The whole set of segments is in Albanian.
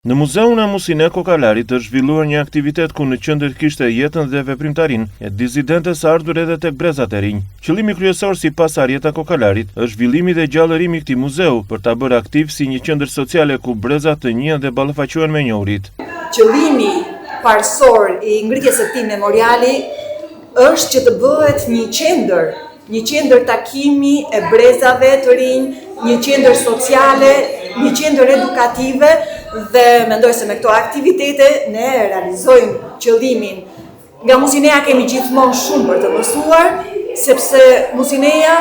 Në muzeun e Musine Kokalarit është zhvilluar një aktivitet ku në qendër kishte jetën dhe veprimtarinë e disidentes ardhur edhe tek brezat e rinj. Qëllimi kryesor sipas Arjeta Kokalarit është zhvillimi dhe gjallërimi i këtij muzeu për ta bërë aktiv si një qendër sociale ku brezat të njihen dhe ballafaqohen me njohurit. Qëllimi parsor i ngritjes së këtij memoriali është që të bëhet një qendër takimi e brezave të rinj, një qendër sociale, një qendër edukative dhe mendoj se me këto aktivitete ne realizojmë qëllimin. Nga Musineja kemi gjithmonë shumë për të mësuar, sepse Musineja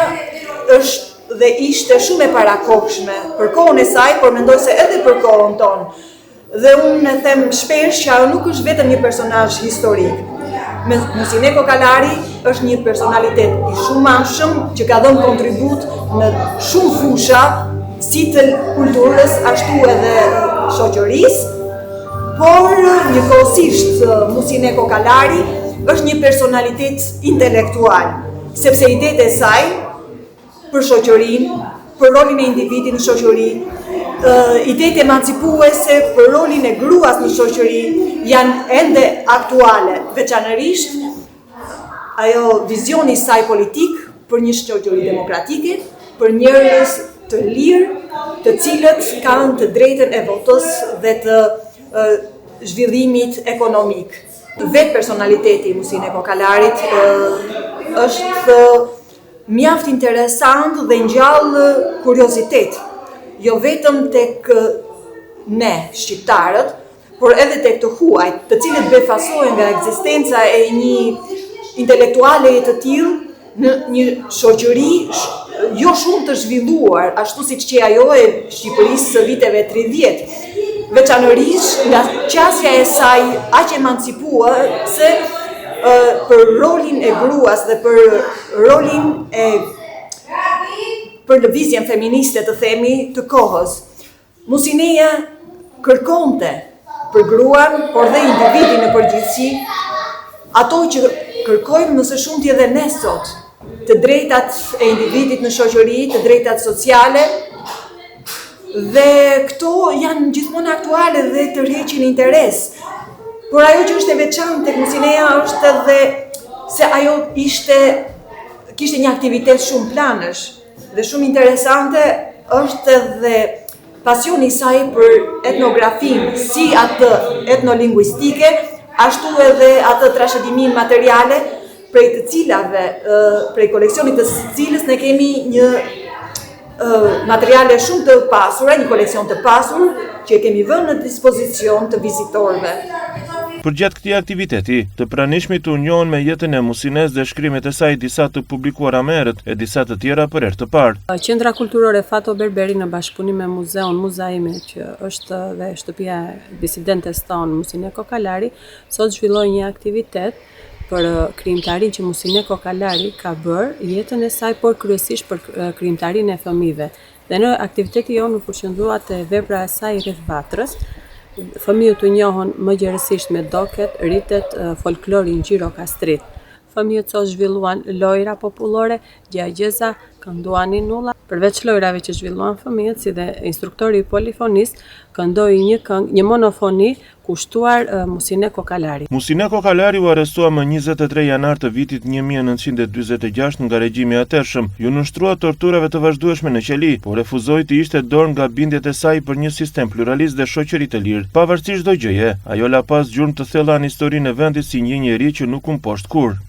është dhe ishte shumë e parakohshme për kohën e saj, por mendoj se edhe për kohën tonë. Dhe unë e them shpesh që ajo nuk është vetëm një personazh historik. Musine Kokalari është një personalitet i shumëanshëm që ka dhënë kontribut në shumë fusha, si të kulturës, ashtu edhe shoqërisë, por njëkohësisht Musine Kokalari është një personalitet intelektual, sepse idetë e saj për shoqërinë, për rolin e individit në shoqëri, idetë emancipuese për rolin e gruas në shoqëri janë ende aktuale, veçanërisht ajo vizioni i saj politik për një shoqëri demokratike, për njerëz të lirë, të cilët kanë të drejtën e votës dhe të zhvillimit ekonomik. Vetë personaliteti i Musine Kokalarit është mjaft interesant dhe ngjall kuriozitet, jo vetëm tek ne shqiptarët, por edhe tek të huajt, të cilët befasohen nga ekzistenca e një intelektuale të tillë në një shoqëri jo shumë të zhvilluar, ashtu siç që ajo e Shqipërisë së viteve 30, veçanërisht nga qasja e saj aq emancipuese për rolin e gruas dhe për rolin për lëvizjen feministe të themi të kohës. Musineja kërkonte për gruan, por dhe individin në përgjithësi, ato që kërkojmë nëse shumë t'i edhe ne sot, të drejtat e individit në shoqëri, të drejtat sociale, dhe këto janë gjithmonë aktuale dhe të rreqin interes. Por ajo që është e veçantë tek Musineja është edhe se ajo kishte një aktivitet shumë planësh dhe shumë interesante është edhe pasioni i saj për etnografinë, si atë etnolingvistike, ashtu edhe atë trashëgimin materiale, prej koleksionit të cilës ne kemi një materiale shumë të pasura, një koleksion të pasur që e kemi vënë në dispozicion të vizitorëve. Përgjatë këtij aktiviteti, të pranishmit u njohën me jetën e Musines dhe shkrimet e saj, disa të publikuara më herët e disa të tjera për herë të parë. Qendra kulturore Fato Berberi në bashkëpunim me muzeun Muzaimi, që është dhe shtëpia e disidentes tonë Musine Kokalari, sot zhvilloi një aktivitet për krijimtarinë që Musine Kokalari ka bërë jetën e saj, por kryesisht për krijimtarinë e fëmijëve. Dhe në aktiviteti jonë u përqendrua te vepra e saj rreth vatrës. Fëmijët u njohën më gjerësisht me doket, ritet, folklorin gjirokastrit. Fëmijët sot zhvilluan lojra popullore, gjagjeza, kënduan nulla. Përveç lojrave që zhvilluan fëmijët, si dhe instruktori i polifonisë, këndoi një monofoni kushtuar Musine Kokalari. Musine Kokalari u arrestua më 23 janar të vitit 1946 nga regjimi i atërshëm. Ju nënshtrua torturave të vazhdueshme në qeli, por refuzoi të ishte dorë nga bindjet e saj për një sistem pluralist dhe shoqëri të lirë. Pavarësisht çdo gjëje, ajo la pas gjurmë të thella në historinë e vendit si një njeri që nuk u mposht kurrë.